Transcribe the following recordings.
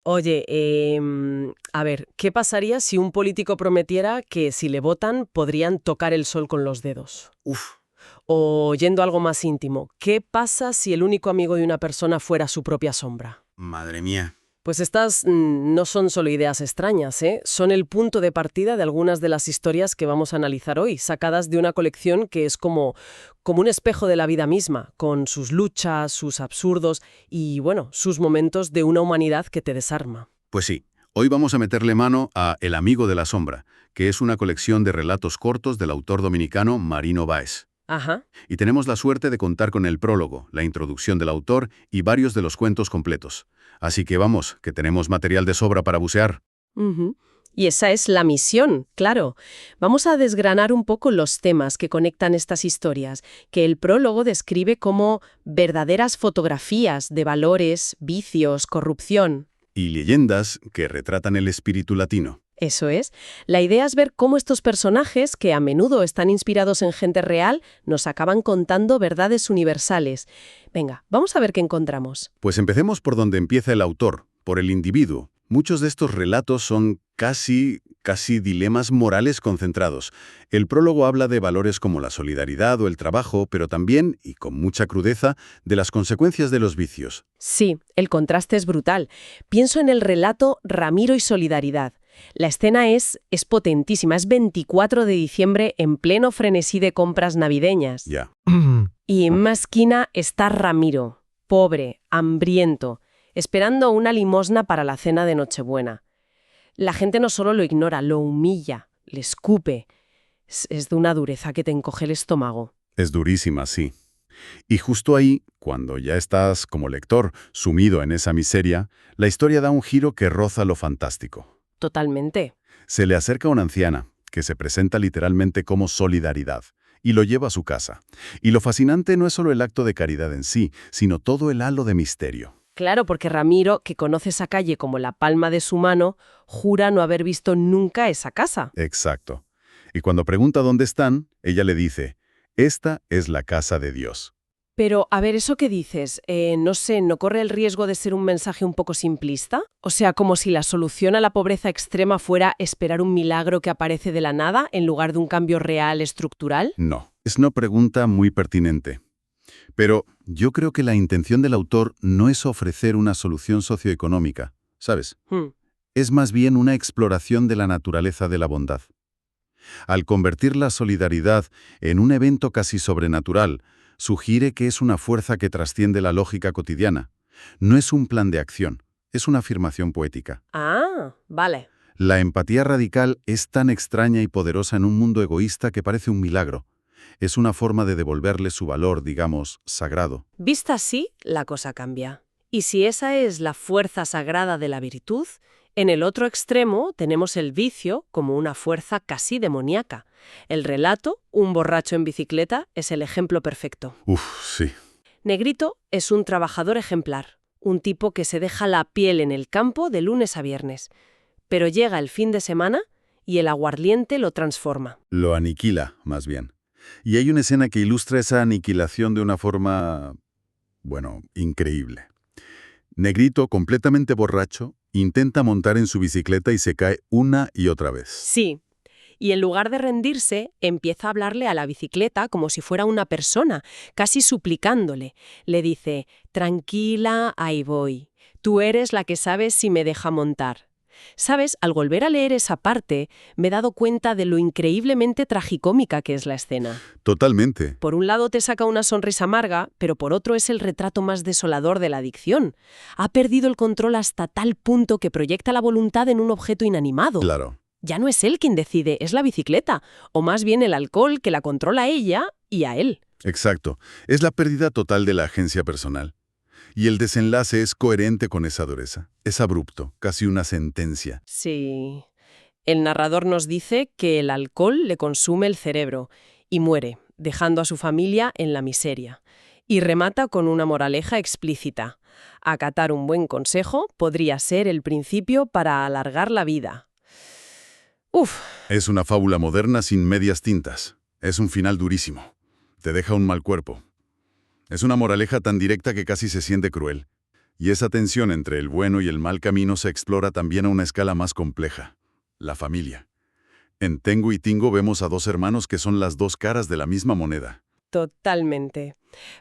Oye, a ver, ¿qué pasaría si un político prometiera que si le votan podrían tocar el sol con los dedos? Uf, O yendo a algo más íntimo, ¿qué pasa si el único amigo de una persona fuera su propia sombra? madre mía. Pues estas no son solo ideas extrañas, ¿eh? Son el punto de partida de algunas de las historias que vamos a analizar hoy, sacadas de una colección que es como un espejo de la vida misma, con sus luchas, sus absurdos y, bueno, sus momentos de una humanidad que te desarma. Pues sí, hoy vamos a meterle mano a El amigo de la sombra, que es una colección de relatos cortos del autor dominicano Marino Báez. Ajá. Y tenemos la suerte de contar con el prólogo, la introducción del autor y varios de los cuentos completos. Así que vamos, que tenemos material de sobra para bucear. Ujú. Y esa es la misión, claro. Vamos a desgranar un poco los temas que conectan estas historias, que el prólogo describe como verdaderas fotografías de valores, vicios, corrupción. Y leyendas que retratan el espíritu latino. Eso es. La idea es ver cómo estos personajes, que a menudo están inspirados en gente real, nos acaban contando verdades universales. Venga, vamos a ver qué encontramos. Pues empecemos por donde empieza el autor, por el individuo. Muchos de estos relatos son casi dilemas morales concentrados. El prólogo habla de valores como la solidaridad o el trabajo, pero también, y con mucha crudeza, de las consecuencias de los vicios. Sí, el contraste es brutal. Pienso en el relato Ramiro y Solidaridad. La escena es potentísima, es 24 de diciembre en pleno frenesí de compras navideñas. Ya. Y en una esquina está Ramiro, pobre, hambriento, esperando una limosna para la cena de Nochebuena. La gente no solo lo ignora, lo humilla, le escupe. Es de una dureza que te encoge el estómago. Es durísima, sí. Y justo ahí, cuando ya estás, como lector, sumido en esa miseria, la historia da un giro que roza lo fantástico. Totalmente. Se le acerca una anciana, que se presenta literalmente como solidaridad, y lo lleva a su casa. Y lo fascinante no es solo el acto de caridad en sí, sino todo el halo de misterio. Claro, porque Ramiro, que conoce esa calle como la palma de su mano, jura no haber visto nunca esa casa. Exacto. Y cuando pregunta dónde están, ella le dice, esta es la casa de Dios. Pero, a ver, ¿eso que dices? No sé, ¿no corre el riesgo de ser un mensaje un poco simplista? O sea, como si la solución a la pobreza extrema fuera esperar un milagro que aparece de la nada en lugar de un cambio real estructural. No, es una pregunta muy pertinente. Pero yo creo que la intención del autor no es ofrecer una solución socioeconómica, ¿sabes? Hmm. Es más bien una exploración de la naturaleza de la bondad. Al convertir la solidaridad en un evento casi sobrenatural, sugiere que es una fuerza que trasciende la lógica cotidiana. No es un plan de acción, es una afirmación poética. Ah, vale. La empatía radical es tan extraña y poderosa en un mundo egoísta que parece un milagro. Es una forma de devolverle su valor, digamos, sagrado. Vista así, la cosa cambia. Y si esa es la fuerza sagrada de la virtud, en el otro extremo tenemos el vicio como una fuerza casi demoníaca. El relato, un borracho en bicicleta, es el ejemplo perfecto. Uf, sí. Negrito es un trabajador ejemplar, un tipo que se deja la piel en el campo de lunes a viernes. Pero llega el fin de semana y el aguardiente lo transforma. Lo aniquila, más bien. Y hay una escena que ilustra esa aniquilación de una forma, bueno, increíble. Negrito, completamente borracho, intenta montar en su bicicleta y se cae una y otra vez. Sí. Y en lugar de rendirse, empieza a hablarle a la bicicleta como si fuera una persona, casi suplicándole. Le dice, tranquila, ahí voy. Tú eres la que sabes si me deja montar. ¿Sabes? Al volver a leer esa parte, me he dado cuenta de lo increíblemente tragicómica que es la escena. Totalmente. Por un lado te saca una sonrisa amarga, pero por otro es el retrato más desolador de la adicción. Ha perdido el control hasta tal punto que proyecta la voluntad en un objeto inanimado. Claro. Ya no es él quien decide, es la bicicleta, o más bien el alcohol que la controla a ella y a él. Exacto. Es la pérdida total de la agencia personal. Y el desenlace es coherente con esa dureza. Es abrupto, casi una sentencia. Sí. El narrador nos dice que el alcohol le consume el cerebro y muere, dejando a su familia en la miseria. Y remata con una moraleja explícita. Acatar un buen consejo podría ser el principio para alargar la vida. Uf. Es una fábula moderna sin medias tintas. Es un final durísimo. Te deja un mal cuerpo. Es una moraleja tan directa que casi se siente cruel. Y esa tensión entre el bueno y el mal camino se explora también a una escala más compleja: la familia. En Tengo y Tingo vemos a dos hermanos que son las dos caras de la misma moneda. Totalmente.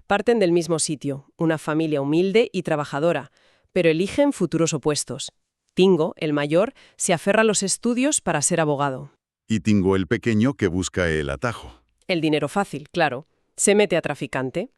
Parten del mismo sitio, una familia humilde y trabajadora, pero eligen futuros opuestos. Tingo, el mayor, se aferra a los estudios para ser abogado. Y Tingo el pequeño que busca el atajo. El dinero fácil, claro. Se mete a traficante.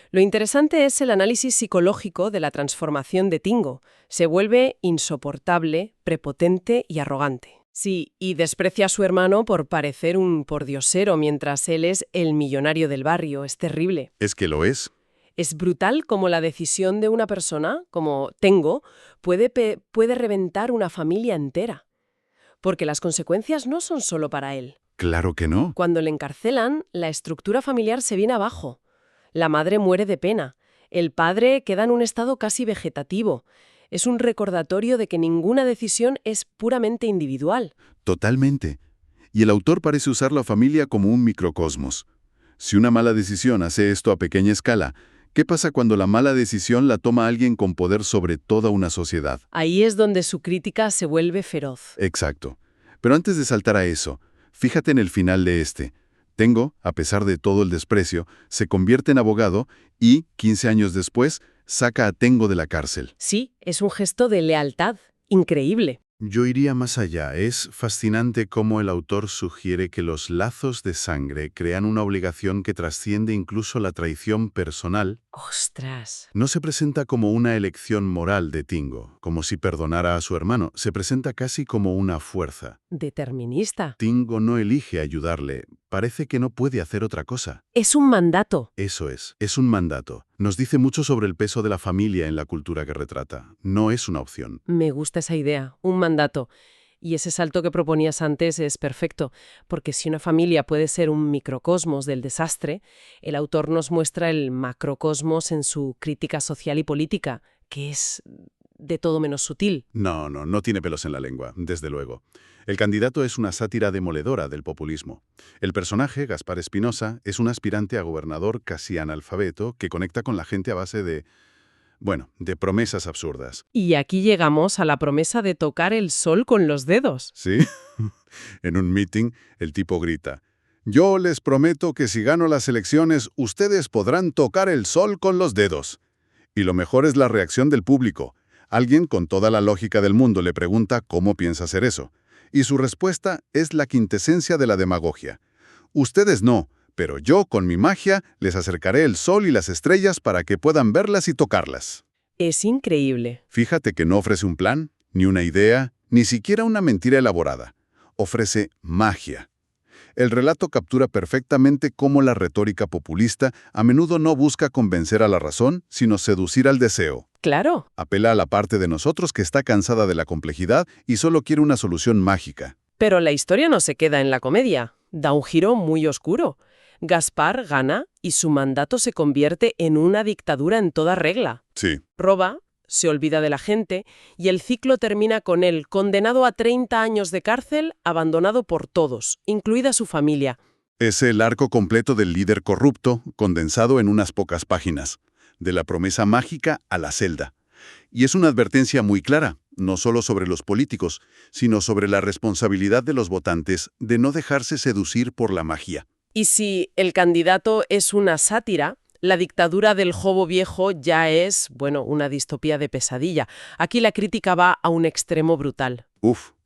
Lo interesante es el análisis psicológico de la transformación de Tingo. Se vuelve insoportable, prepotente y arrogante. Sí, y desprecia a su hermano por parecer un pordiosero mientras él es el millonario del barrio. Es terrible. ¿Es que lo es? Es brutal como la decisión de una persona, como Tengo, puede reventar una familia entera. Porque las consecuencias no son solo para él. Claro que no. Cuando le encarcelan, la estructura familiar se viene abajo. La madre muere de pena. El padre queda en un estado casi vegetativo. Es un recordatorio de que ninguna decisión es puramente individual. Totalmente. Y el autor parece usar la familia como un microcosmos. Si una mala decisión hace esto a pequeña escala, ¿qué pasa cuando la mala decisión la toma alguien con poder sobre toda una sociedad? Ahí es donde su crítica se vuelve feroz. Exacto. Pero antes de saltar a eso, fíjate en el final de este. Tengo, a pesar de todo el desprecio, se convierte en abogado y, 15 años después, saca a Tengo de la cárcel. Sí, es un gesto de lealtad. Increíble. Yo iría más allá. Es fascinante cómo el autor sugiere que los lazos de sangre crean una obligación que trasciende incluso la traición personal. ¡Ostras! No se presenta como una elección moral de Tingo, como si perdonara a su hermano. Se presenta casi como una fuerza. Determinista. Tingo no elige ayudarle. Parece que no puede hacer otra cosa. Es un mandato. Eso es un mandato. Nos dice mucho sobre el peso de la familia en la cultura que retrata. No es una opción. Me gusta esa idea, un mandato. Y ese salto que proponías antes es perfecto, porque si una familia puede ser un microcosmos del desastre, el autor nos muestra el macrocosmos en su crítica social y política, que es de todo menos sutil. No tiene pelos en la lengua, desde luego. El candidato es una sátira demoledora del populismo. El personaje, Gaspar Espinosa, es un aspirante a gobernador casi analfabeto que conecta con la gente a base de promesas absurdas. Y aquí llegamos a la promesa de tocar el sol con los dedos. ¿Sí? En un meeting, el tipo grita: «Yo les prometo que si gano las elecciones, ustedes podrán tocar el sol con los dedos». Y lo mejor es la reacción del público. Alguien con toda la lógica del mundo le pregunta cómo piensa hacer eso. Y su respuesta es la quintesencia de la demagogia. «Ustedes no, pero yo con mi magia les acercaré el sol y las estrellas para que puedan verlas y tocarlas». Es increíble. Fíjate que no ofrece un plan, ni una idea, ni siquiera una mentira elaborada. Ofrece magia. El relato captura perfectamente cómo la retórica populista a menudo no busca convencer a la razón, sino seducir al deseo. Claro. Apela a la parte de nosotros que está cansada de la complejidad y solo quiere una solución mágica. Pero la historia no se queda en la comedia. Da un giro muy oscuro. Gaspar gana y su mandato se convierte en una dictadura en toda regla. Sí. Roba, se olvida de la gente y el ciclo termina con él condenado a 30 años de cárcel, abandonado por todos, incluida su familia. Es el arco completo del líder corrupto, condensado en unas pocas páginas. De la promesa mágica a la celda. Y es una advertencia muy clara, no solo sobre los políticos, sino sobre la responsabilidad de los votantes de no dejarse seducir por la magia. Y si el candidato es una sátira, la dictadura del Jobo Viejo ya es, una distopía de pesadilla. Aquí la crítica va a un extremo brutal.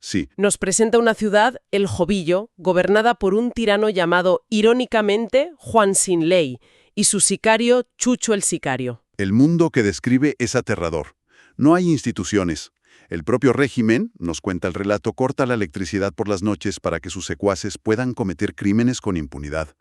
Sí. Nos presenta una ciudad, el Jobillo, gobernada por un tirano llamado, irónicamente, Juan Sin Ley, y su sicario, Chucho el Sicario. El mundo que describe es aterrador. No hay instituciones. El propio régimen, nos cuenta el relato, corta la electricidad por las noches para que sus secuaces puedan cometer crímenes con impunidad.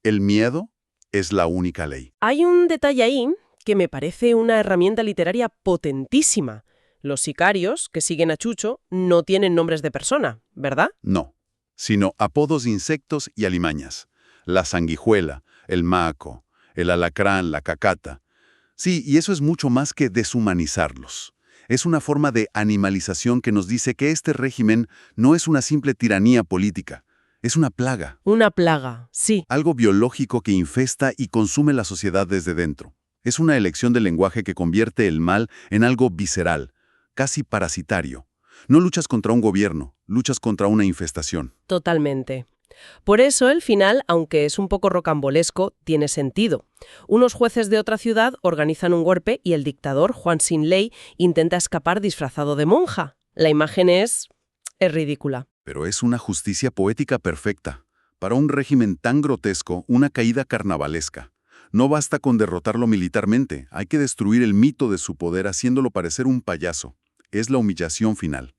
El miedo es la única ley. Hay un detalle ahí que me parece una herramienta literaria potentísima. Los sicarios, que siguen a Chucho, no tienen nombres de persona, ¿verdad? No, sino apodos de insectos y alimañas. La sanguijuela, el maco, el alacrán, la cacata. Sí, y eso es mucho más que deshumanizarlos. Es una forma de animalización que nos dice que este régimen no es una simple tiranía política, es una plaga. Una plaga, sí. Algo biológico que infesta y consume la sociedad desde dentro. Es una elección del lenguaje que convierte el mal en algo visceral, casi parasitario. No luchas contra un gobierno, luchas contra una infestación. Totalmente. Por eso el final, aunque es un poco rocambolesco, tiene sentido. Unos jueces de otra ciudad organizan un golpe y el dictador, Juan Sin Ley, intenta escapar disfrazado de monja. La imagen es ridícula. Pero es una justicia poética perfecta. Para un régimen tan grotesco, una caída carnavalesca. No basta con derrotarlo militarmente, hay que destruir el mito de su poder haciéndolo parecer un payaso. Es la humillación final.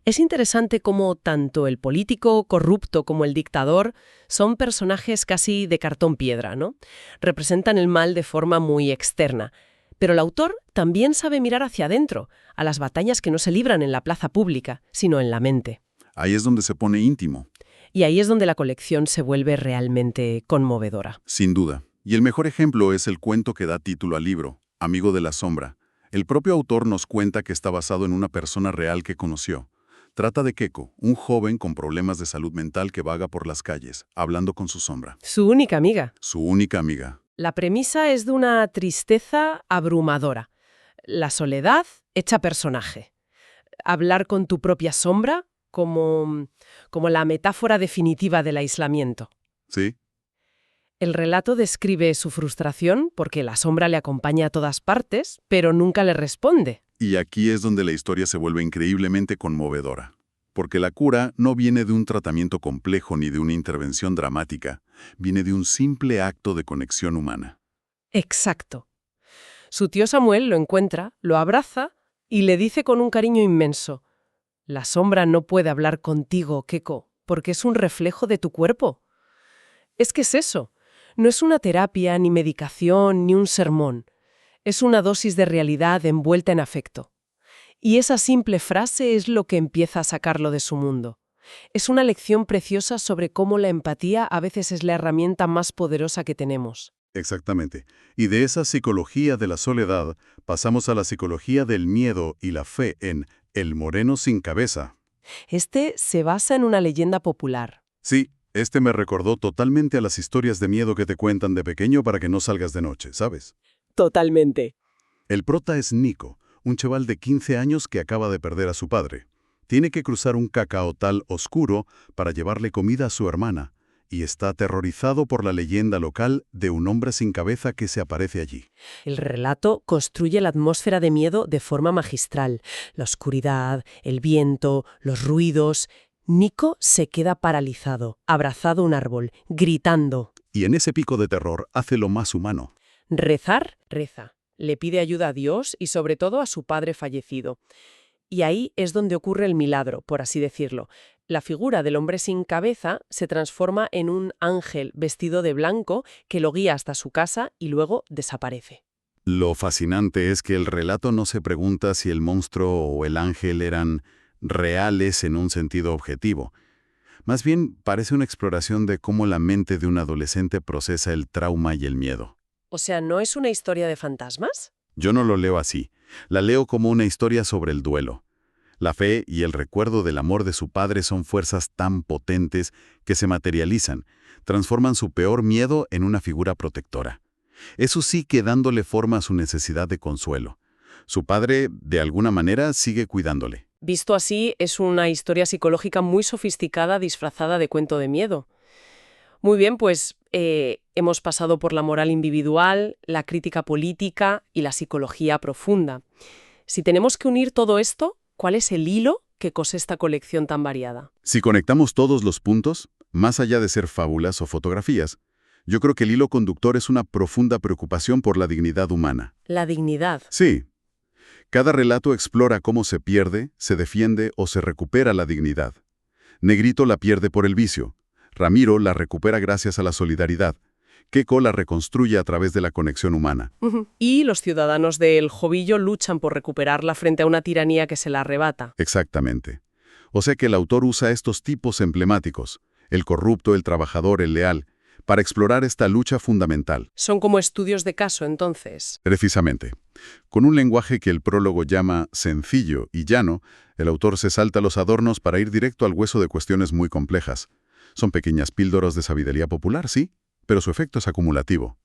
Es interesante cómo tanto el político corrupto como el dictador son personajes casi de cartón piedra, ¿no? Representan el mal de forma muy externa. Pero el autor también sabe mirar hacia adentro, a las batallas que no se libran en la plaza pública, sino en la mente. Ahí es donde se pone íntimo. Y ahí es donde la colección se vuelve realmente conmovedora. Sin duda. Y el mejor ejemplo es el cuento que da título al libro, Amigo de la Sombra. El propio autor nos cuenta que está basado en una persona real que conoció. Trata de Keiko, un joven con problemas de salud mental que vaga por las calles, hablando con su sombra. Su única amiga. Su única amiga. La premisa es de una tristeza abrumadora. La soledad hecha personaje. Hablar con tu propia sombra como la metáfora definitiva del aislamiento. ¿Sí? El relato describe su frustración porque la sombra le acompaña a todas partes, pero nunca le responde. Y aquí es donde la historia se vuelve increíblemente conmovedora. Porque la cura no viene de un tratamiento complejo ni de una intervención dramática, viene de un simple acto de conexión humana. Exacto. Su tío Samuel lo encuentra, lo abraza y le dice con un cariño inmenso: «La sombra no puede hablar contigo, Keiko, porque es un reflejo de tu cuerpo». Es que es eso. No es una terapia, ni medicación, ni un sermón. Es una dosis de realidad envuelta en afecto. Y esa simple frase es lo que empieza a sacarlo de su mundo. Es una lección preciosa sobre cómo la empatía a veces es la herramienta más poderosa que tenemos. Exactamente. Y de esa psicología de la soledad pasamos a la psicología del miedo y la fe en El Moreno sin Cabeza. Este se basa en una leyenda popular. Sí, este me recordó totalmente a las historias de miedo que te cuentan de pequeño para que no salgas de noche, ¿sabes? Totalmente. El prota es Nico, un chaval de 15 años que acaba de perder a su padre. Tiene que cruzar un cacaotal oscuro para llevarle comida a su hermana, y está aterrorizado por la leyenda local de un hombre sin cabeza que se aparece allí. El relato construye la atmósfera de miedo de forma magistral. La oscuridad, el viento, los ruidos. Nico se queda paralizado, abrazado a un árbol, gritando. Y en ese pico de terror hace lo más humano. Rezar, reza. Le pide ayuda a Dios y sobre todo a su padre fallecido. Y ahí es donde ocurre el milagro, por así decirlo. La figura del hombre sin cabeza se transforma en un ángel vestido de blanco que lo guía hasta su casa y luego desaparece. Lo fascinante es que el relato no se pregunta si el monstruo o el ángel eran reales en un sentido objetivo. Más bien parece una exploración de cómo la mente de un adolescente procesa el trauma y el miedo. O sea, ¿no es una historia de fantasmas? Yo no lo leo así. La leo como una historia sobre el duelo. La fe y el recuerdo del amor de su padre son fuerzas tan potentes que se materializan, transforman su peor miedo en una figura protectora. Eso sí que dándole forma a su necesidad de consuelo. Su padre, de alguna manera, sigue cuidándole. Visto así, es una historia psicológica muy sofisticada disfrazada de cuento de miedo. Muy bien, pues hemos pasado por la moral individual, la crítica política y la psicología profunda. Si tenemos que unir todo esto, ¿cuál es el hilo que cose esta colección tan variada? Si conectamos todos los puntos, más allá de ser fábulas o fotografías, yo creo que el hilo conductor es una profunda preocupación por la dignidad humana. La dignidad. Sí. Cada relato explora cómo se pierde, se defiende o se recupera la dignidad. Negrito la pierde por el vicio. Ramiro la recupera gracias a la solidaridad. Keiko la reconstruye a través de la conexión humana. Y los ciudadanos de El Jovillo luchan por recuperarla frente a una tiranía que se la arrebata. Exactamente. O sea que el autor usa estos tipos emblemáticos, el corrupto, el trabajador, el leal, para explorar esta lucha fundamental. Son como estudios de caso, entonces. Precisamente. Con un lenguaje que el prólogo llama sencillo y llano, el autor se salta los adornos para ir directo al hueso de cuestiones muy complejas. Son pequeñas píldoras de sabiduría popular, sí, pero su efecto es acumulativo.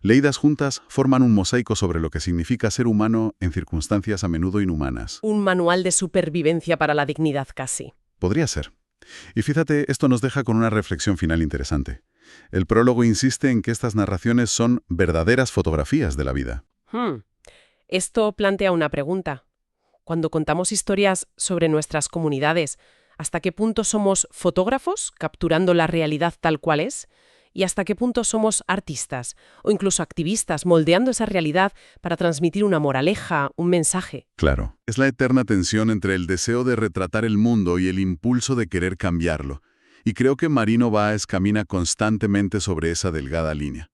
Leídas juntas, forman un mosaico sobre lo que significa ser humano en circunstancias a menudo inhumanas. Un manual de supervivencia para la dignidad casi. Podría ser. Y fíjate, esto nos deja con una reflexión final interesante. El prólogo insiste en que estas narraciones son verdaderas fotografías de la vida. Esto plantea una pregunta. Cuando contamos historias sobre nuestras comunidades, ¿hasta qué punto somos fotógrafos, capturando la realidad tal cual es? ¿Y hasta qué punto somos artistas o incluso activistas, moldeando esa realidad para transmitir una moraleja, un mensaje? Claro. Es la eterna tensión entre el deseo de retratar el mundo y el impulso de querer cambiarlo. Y creo que Marino Báez camina constantemente sobre esa delgada línea.